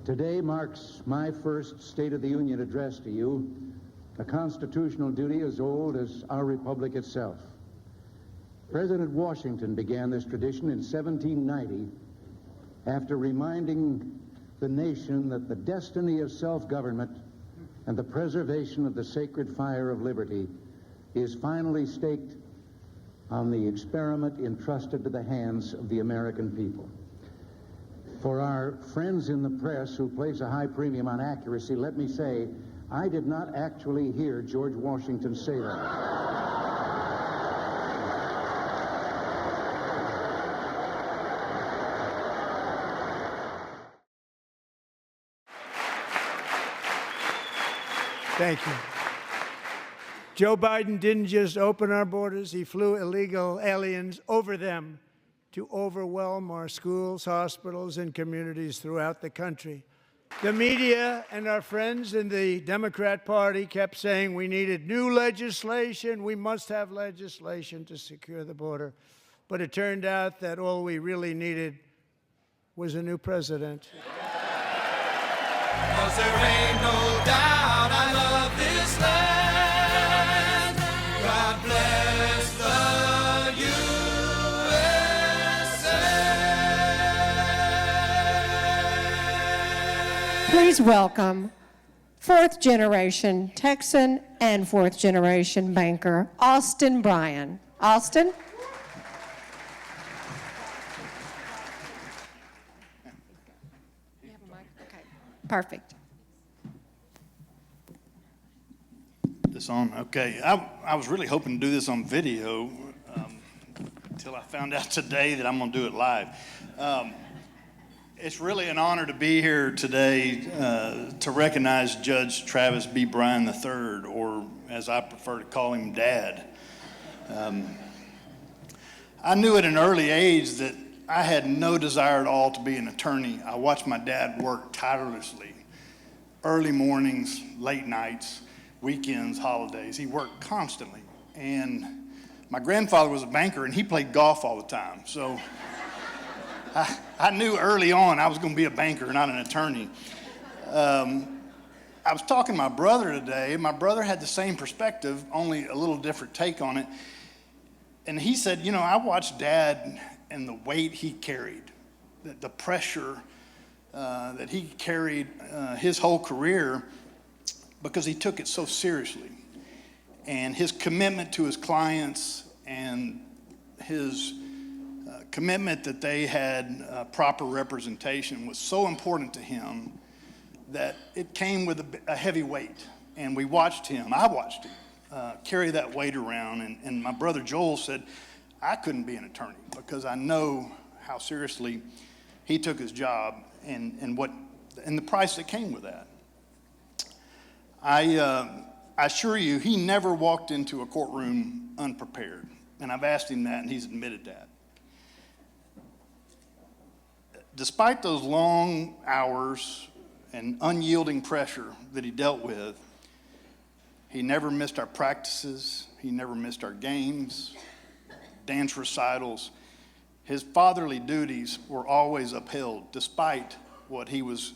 Today marks my first State of the Union address to you, a constitutional duty as old as our republic itself. President Washington began this tradition in 1790 after reminding the nation that the destiny of self-government and the preservation of the sacred fire of liberty is finally staked on the experiment entrusted to the hands of the American people. For our friends in the press who place a high premium on accuracy, let me say, I did not actually hear George Washington say that. Thank you. Joe Biden didn't just open our borders, he flew illegal aliens over them to overwhelm our schools, hospitals, and communities throughout the country. The media and our friends in the Democrat Party kept saying we needed new legislation, we must have legislation to secure the border. But it turned out that all we really needed was a new president. 'Cause there ain't no doubt I love this land. God bless the USA. Please welcome fourth-generation Texan and fourth-generation banker, Austin Bryan. Austin? Perfect. This on? Okay. I was really hoping to do this on video until I found out today that I'm going to do it live. It's really an honor to be here today to recognize Judge Travis B. Bryan III, or as I prefer to call him, Dad. I knew at an early age that I had no desire at all to be an attorney. I watched my dad work tirelessly. Early mornings, late nights, weekends, holidays. He worked constantly. And my grandfather was a banker, and he played golf all the time. So I knew early on I was going to be a banker, not an attorney. I was talking to my brother today. My brother had the same perspective, only a little different take on it. And he said, you know, I watched Dad and the weight he carried, the pressure that he carried his whole career, because he took it so seriously. And his commitment to his clients and his commitment that they had proper representation was so important to him that it came with a heavy weight. And I watched him carry that weight around. And my brother Joel said, I couldn't be an attorney because I know how seriously he took his job and the price that came with that. I assure you, he never walked into a courtroom unprepared, and I've asked him that, and he's admitted that. Despite those long hours and unyielding pressure that he dealt with, he never missed our practices. He never missed our games, dance recitals. His fatherly duties were always upheld despite what he was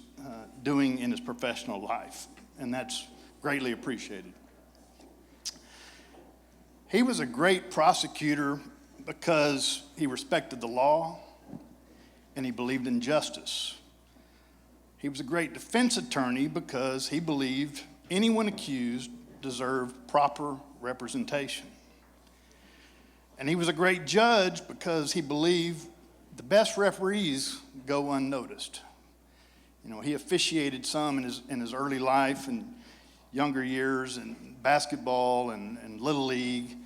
doing in his professional life, and that's greatly appreciated. He was a great prosecutor because he respected the law and he believed in justice. He was a great defense attorney because he believed anyone accused deserved proper representation. And he was a great judge because he believed the best referees go unnoticed. You know, he officiated some in his early life and younger years in basketball and Little League.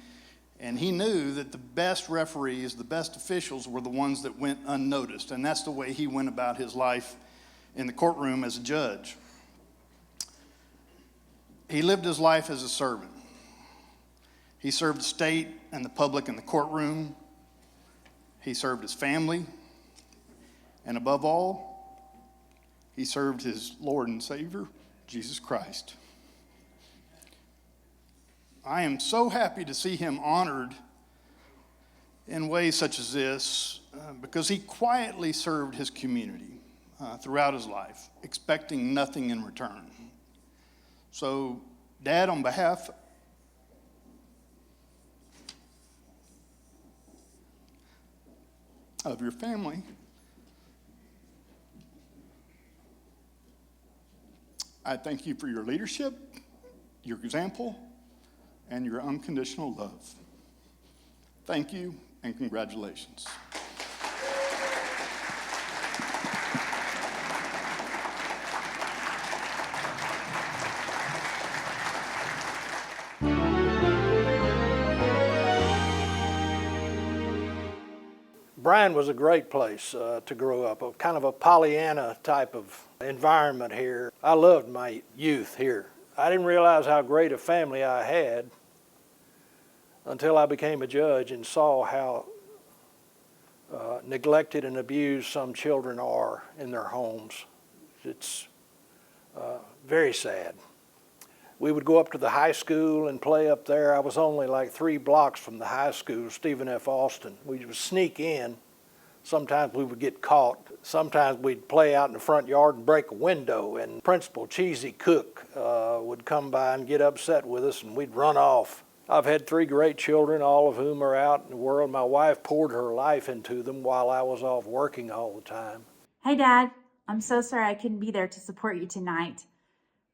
And he knew that the best referees, the best officials were the ones that went unnoticed. And that's the way he went about his life in the courtroom as a judge. He lived his life as a servant. He served the state and the public in the courtroom. He served his family. And above all, he served his Lord and Savior, Jesus Christ. I am so happy to see him honored in ways such as this because he quietly served his community. throughout his life, expecting nothing in return. So, Dad, on behalf of your family, I thank you for your leadership, your example, and your unconditional love. Thank you and congratulations. Bryan was a great place to grow up, a kind of a Pollyanna type of environment here. I loved my youth here. I didn't realize how great a family I had until I became a judge and saw how neglected and abused some children are in their homes. It's very sad. We would go up to the high school and play up there. I was only like 3 blocks from the high school, Stephen F. Austin. We would sneak in. Sometimes we would get caught. Sometimes we'd play out in the front yard and break a window, and Principal Cheesy Cook would come by and get upset with us, and we'd run off. I've had 3 great children, all of whom are out in the world. My wife poured her life into them while I was off working all the time. Hey, Dad. I'm so sorry I couldn't be there to support you tonight.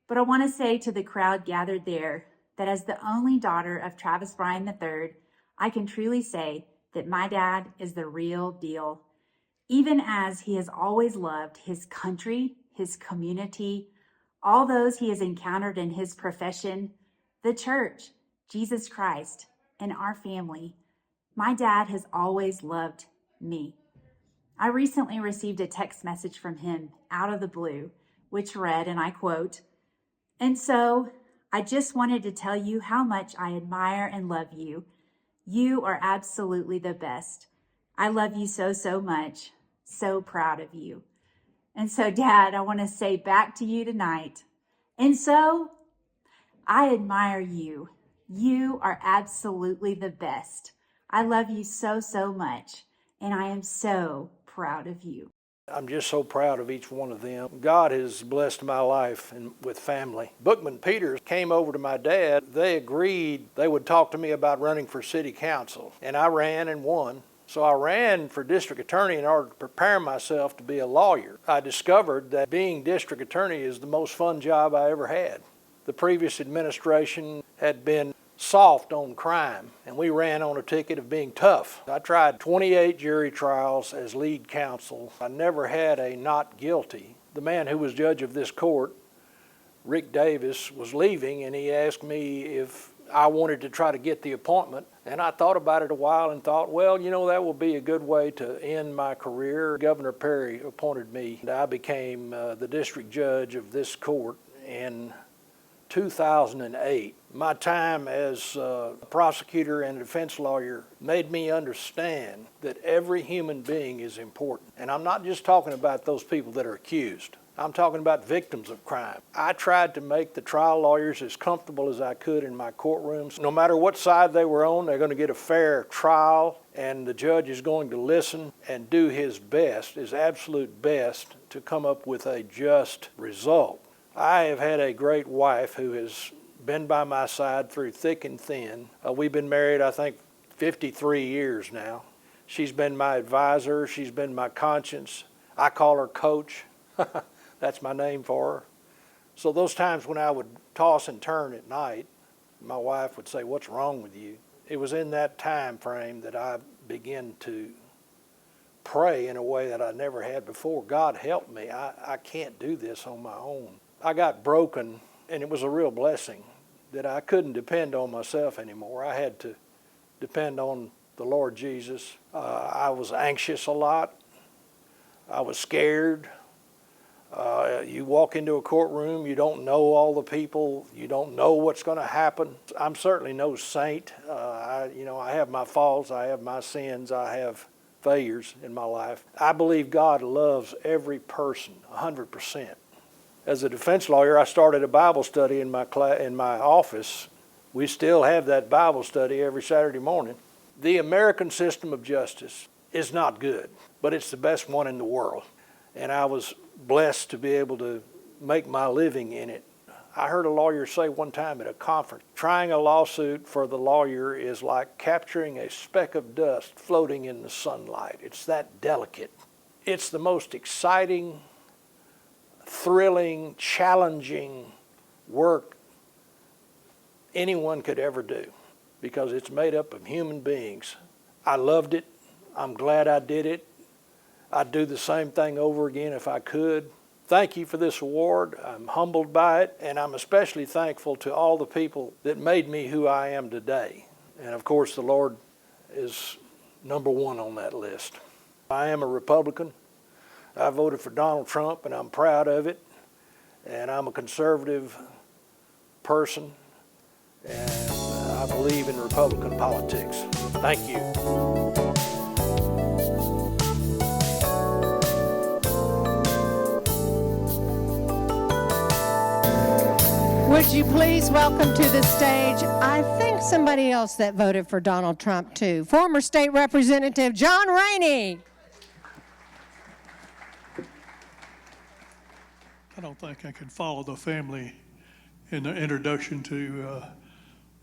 But I want to say to the crowd gathered there that as the only daughter of Travis Bryan III, I can truly say that my dad is the real deal. Even as he has always loved his country, his community, all those he has encountered in his profession, the church, Jesus Christ, and our family, my dad has always loved me. I recently received a text message from him out of the blue, which read, and I quote, "And so I just wanted to tell you how much I admire and love you. You are absolutely the best. I love you so, so much. So proud of you." And so, Dad, I want to say back to you tonight, and so I admire you. You are absolutely the best. I love you so, so much, and I am so proud of you. I'm just so proud of each one of them. God has blessed my life with family. Bookman Peters came over to my dad. They agreed they would talk to me about running for city council, and I ran and won. So I ran for district attorney in order to prepare myself to be a lawyer. I discovered that being district attorney is the most fun job I ever had. The previous administration had been soft on crime, and we ran on a ticket of being tough. I tried 28 jury trials as lead counsel. I never had a not guilty. The man who was judge of this court, Rick Davis, was leaving, and he asked me if I wanted to try to get the appointment. And I thought about it a while and thought, well, you know, that will be a good way to end my career. Governor Perry appointed me, and I became the district judge of this court in 2008. My time as a prosecutor and a defense lawyer made me understand that every human being is important. And I'm not just talking about those people that are accused. I'm talking about victims of crime. I tried to make the trial lawyers as comfortable as I could in my courtrooms. No matter what side they were on, they're going to get a fair trial, and the judge is going to listen and do his best, his absolute best, to come up with a just result. I have had a great wife who has been by my side through thick and thin. We've been married, I think, 53 years now. She's been my advisor. She's been my conscience. I call her Coach. That's my name for her. So those times when I would toss and turn at night, my wife would say, "What's wrong with you?" It was in that time frame that I began to pray in a way that I never had before. God help me. I can't do this on my own. I got broken, and it was a real blessing that I couldn't depend on myself anymore. I had to depend on the Lord Jesus. I was anxious a lot. I was scared. You walk into a courtroom, you don't know all the people, you don't know what's going to happen. I'm certainly no saint. I have my faults, I have my sins, I have failures in my life. I believe God loves every person 100%. As a defense lawyer, I started a Bible study in my office. We still have that Bible study every Saturday morning. The American system of justice is not good, but it's the best one in the world. and I was blessed to be able to make my living in it. I heard a lawyer say one time at a conference, trying a lawsuit for the lawyer is like capturing a speck of dust floating in the sunlight. It's that delicate. It's the most exciting, thrilling, challenging work anyone could ever do because it's made up of human beings. I loved it. I'm glad I did it. I'd do the same thing over again if I could. Thank you for this award. I'm humbled by it, and I'm especially thankful to all the people that made me who I am today. And of course, the Lord is number one on that list. I am a Republican. I voted for Donald Trump, and I'm proud of it. And I'm a conservative person, and I believe in Republican politics. Thank you. Would you please welcome to the stage, I think somebody else that voted for Donald Trump too, former State Representative John Rainey. I don't think I can follow the family in the introduction to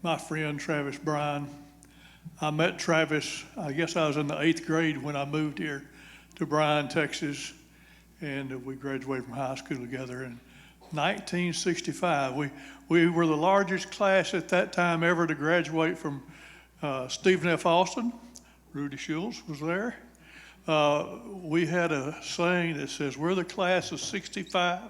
my friend Travis Bryan. I met Travis, I guess I was in the 8th grade when I moved here to Bryan, Texas, and we graduated from high school together in 1965. We were the largest class at that time ever to graduate from Stephen F. Austin. Rudy Schultz was there. We had a saying that says, we're the class of 65.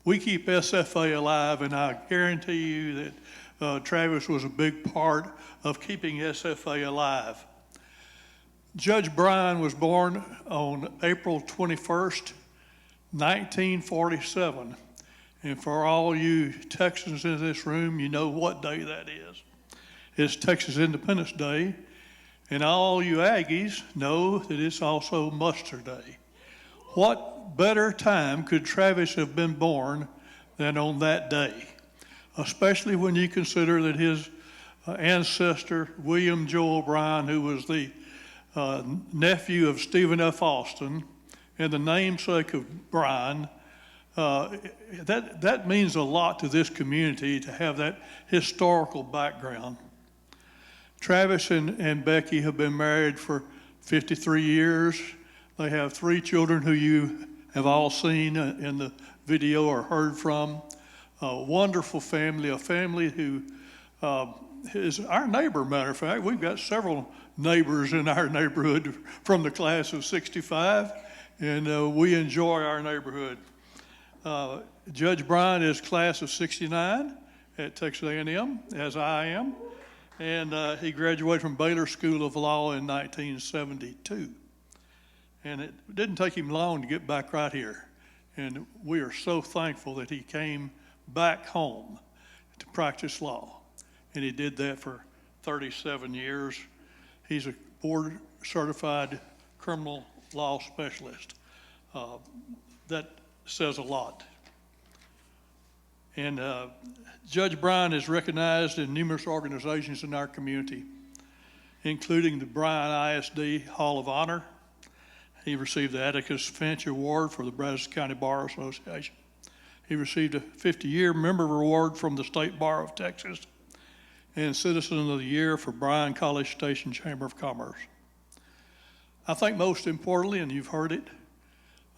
We keep SFA alive, and I guarantee you that Travis was a big part of keeping SFA alive. Judge Bryan was born on April 21st, 1947. And for all you Texans in this room, you know what day that is. It's Texas Independence Day. And all you Aggies know that it's also Muster Day. What better time could Travis have been born than on that day? Especially when you consider that his ancestor, William Joel Bryan, who was the nephew of Stephen F. Austin and the namesake of Bryan, that means a lot to this community to have that historical background. Travis and Becky have been married for 53 years. They have 3 children who you have all seen in the video or heard from. A wonderful family, a family who is our neighbor, matter of fact. We've got several neighbors in our neighborhood from the class of 65, and we enjoy our neighborhood. Judge Bryan is class of 69 at Texas A&M, as I am, and he graduated from Baylor School of Law in 1972. And it didn't take him long to get back right here, and we are so thankful that he came back home to practice law, and he did that for 37 years. He's a board-certified criminal law specialist. That says a lot. And Judge Bryan is recognized in numerous organizations in our community, including the Bryan ISD Hall of Honor. He received the Atticus Finch Award for the Brazos County Bar Association. He received a 50-year member award from the State Bar of Texas and Citizen of the Year for Bryan College Station Chamber of Commerce. I think most importantly, and you've heard it,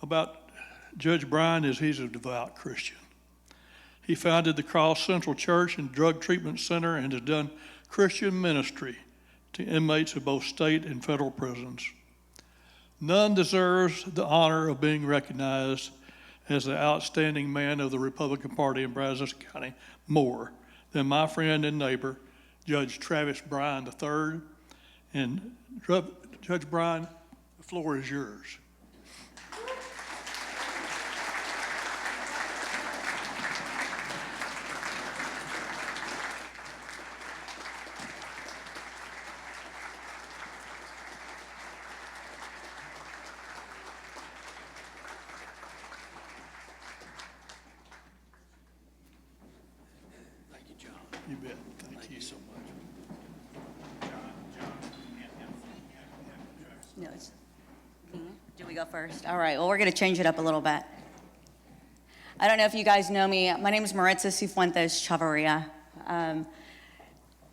about Judge Bryan is he's a devout Christian. He founded the Cross Central Church and Drug Treatment Center and has done Christian ministry to inmates of both state and federal prisons. None deserves the honor of being recognized as the outstanding man of the Republican Party in Brazos County more than my friend and neighbor, Judge Travis Bryan III. And Judge Bryan, the floor is yours. You bet. Thank you so much. No, it's, do we me go first? All right, well, we're going to change it up a little bit. I don't know if you guys know me. My name is Maritza Cifuentes Chavarria.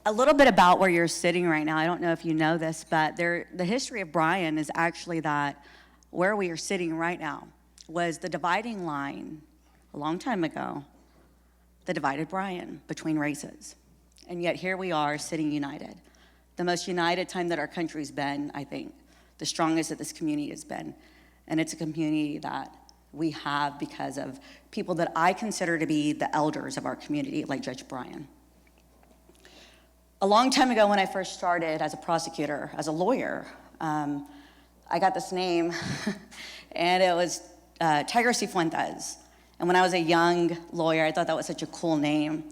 A little bit about where you're sitting right now. I don't know if you know this, but the history of Bryan is actually that where we are sitting right now was the dividing line a long time ago that divided Bryan between races. And yet here we are sitting united. The most united time that our country's been, I think, the strongest that this community has been. And it's a community that we have because of people that I consider to be the elders of our community, like Judge Bryan. A long time ago when I first started as a prosecutor, as a lawyer, I got this name, and it was Tiger Cifuentes. And when I was a young lawyer, I thought that was such a cool name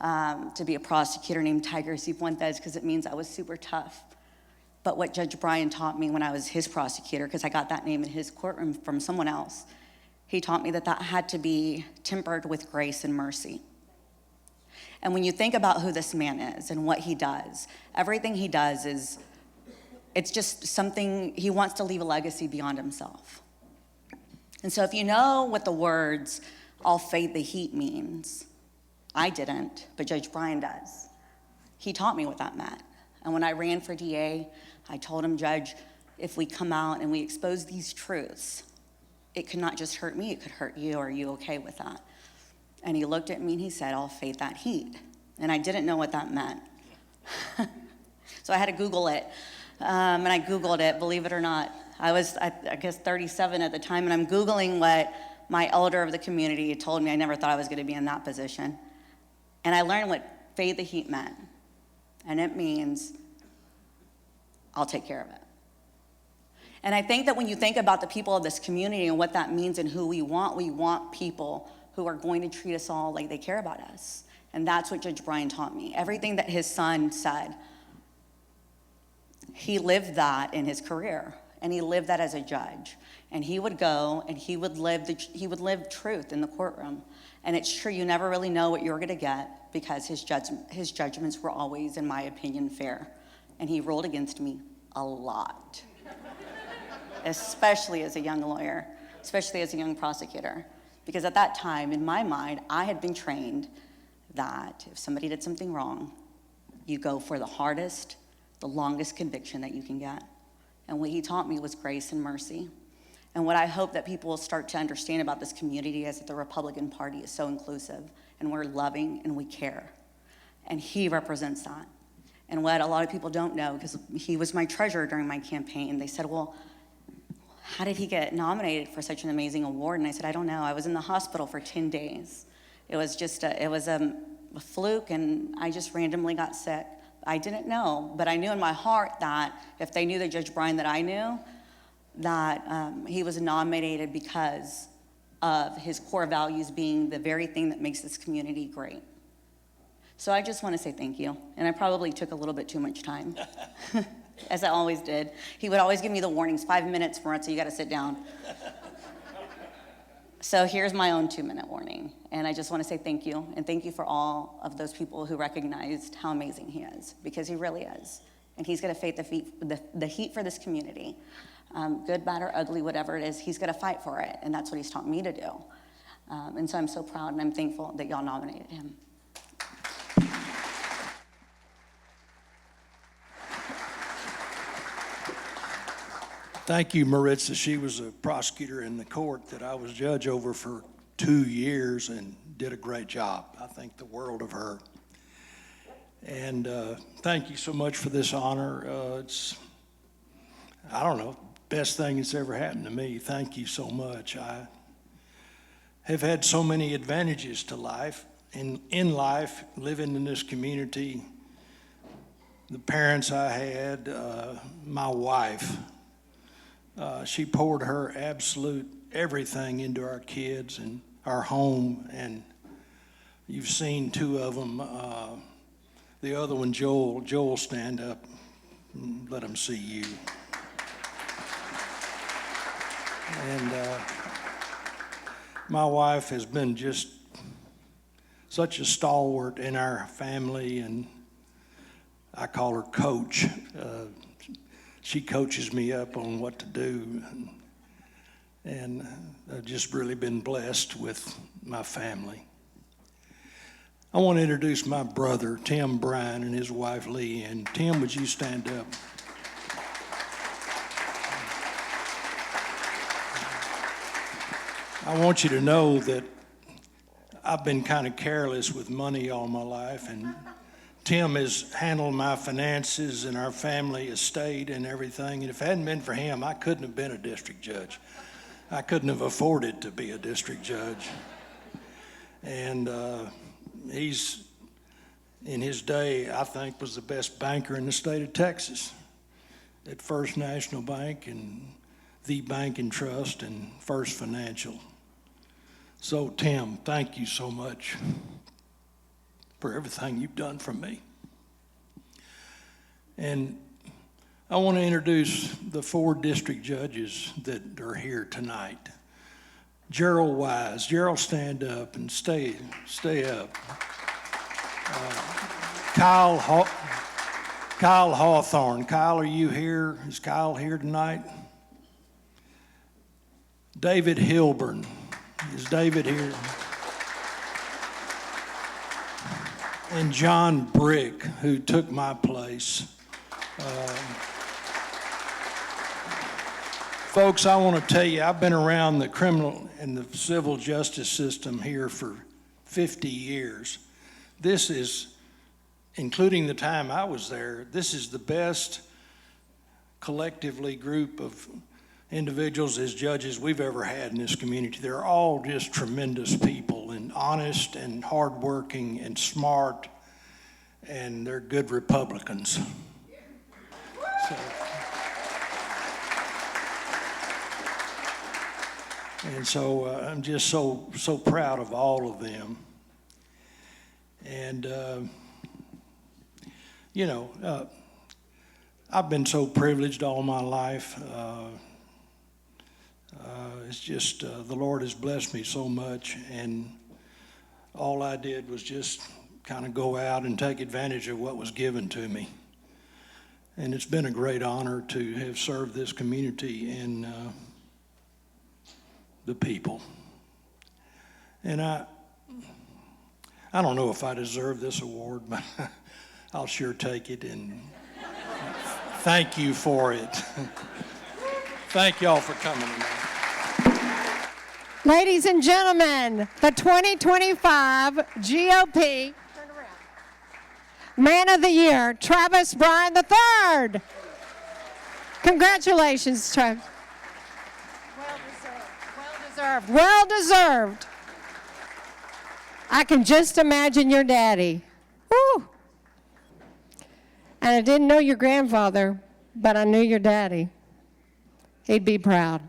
to be a prosecutor named Tiger Cifuentes, because it means I was super tough. But what Judge Bryan taught me when I was his prosecutor, because I got that name in his courtroom from someone else, he taught me that that had to be tempered with grace and mercy. And when you think about who this man is and what he does, everything he does is, it's just something, he wants to leave a legacy beyond himself. And so if you know what the words, "I'll fade the heat" means, I didn't, but Judge Bryan does. He taught me what that meant. And when I ran for DA, I told him, "Judge, if we come out and we expose these truths, it could not just hurt me, it could hurt you. Are you okay with that?" And he looked at me and he said, "I'll fade that heat." And I didn't know what that meant. So I had to Google it. And I Googled it, believe it or not. I was, I guess, 37 at the time, and I'm Googling what my elder of the community told me. I never thought I was going to be in that position. And I learned what fade the heat meant. And it means, I'll take care of it. And I think that when you think about the people of this community and what that means and who we want people who are going to treat us all like they care about us. And that's what Judge Bryan taught me. Everything that his son said, he lived that in his career. And he lived that as a judge. And he would go and he would live truth in the courtroom. And it's true, you never really know what you're going to get, because his judgments were always, in my opinion, fair. And he ruled against me a lot, especially as a young lawyer, especially as a young prosecutor. Because at that time, in my mind, I had been trained that if somebody did something wrong, you go for the hardest, the longest conviction that you can get. And what he taught me was grace and mercy. And what I hope that people will start to understand about this community is that the Republican Party is so inclusive, and we're loving and we care. And he represents that. And what a lot of people don't know, because he was my treasurer during my campaign, they said, "Well, how did he get nominated for such an amazing award?" And I said, "I don't know. I was in the hospital for 10 days. It was just a fluke, and I just randomly got sick. I didn't know, but I knew in my heart that if they knew the Judge Bryan that I knew, that he was nominated because of his core values being the very thing that makes this community great." So I just want to say thank you. And I probably took a little bit too much time, as I always did. He would always give me the warnings, 5 minutes, Maritza, you got to sit down. So here's my own 2-minute warning. And I just want to say thank you. And thank you for all of those people who recognized how amazing he is, because he really is. And he's going to fight the heat for this community. Good, bad, or ugly, whatever it is, he's going to fight for it. And that's what he's taught me to do. And so I'm so proud and I'm thankful that y'all nominated him. Thank you, Maritza. She was a prosecutor in the court that I was judge over for 2 years and did a great job. I think the world of her. And thank you so much for this honor. It's, I don't know, best thing that's ever happened to me. Thank you so much. I have had so many advantages to life. In life, living in this community, the parents I had, my wife, she poured her absolute everything into our kids and our home, and you've seen 2 of them. The other one, Joel, stand up and let them see you. And my wife has been just such a stalwart in our family, and I call her Coach. She coaches me up on what to do. And I've just really been blessed with my family. I want to introduce my brother, Tim Bryan, and his wife, Lee. And Tim, would you stand up? I want you to know that I've been kind of careless with money all my life, and Tim has handled my finances and our family estate and everything. And if it hadn't been for him, I couldn't have been a district judge. I couldn't have afforded to be a district judge. And he's, in his day, I think, was the best banker in the state of Texas at First National Bank and The Bank and Trust and First Financial. So, Tim, thank you so much for everything you've done for me. And I want to introduce the 4 district judges that are here tonight. Gerald Wise. Gerald, stand up and stay up. Kyle Hawthorne. Kyle, are you here? Is Kyle here tonight? David Hilburn. Is David here? And John Brick, who took my place. Folks, I want to tell you, I've been around the criminal and the civil justice system here for 50 years. This is, including the time I was there, this is the best collectively group of individuals as judges we've ever had in this community. They're all just tremendous people and honest and hardworking and smart, and they're good Republicans. So I'm just so proud of all of them. And I've been so privileged all my life. It's just the Lord has blessed me so much, and all I did was just kind of go out and take advantage of what was given to me. And it's been a great honor to have served this community and the people. And I don't know if I deserve this award, but I'll sure take it, and thank you for it. Thank y'all for coming tonight. Ladies and gentlemen, the 2025 GOP Man of the Year, Travis Bryan III. Congratulations, Travis. Well deserved. I can just imagine your daddy. Woo! And I didn't know your grandfather, but I knew your daddy. He'd be proud.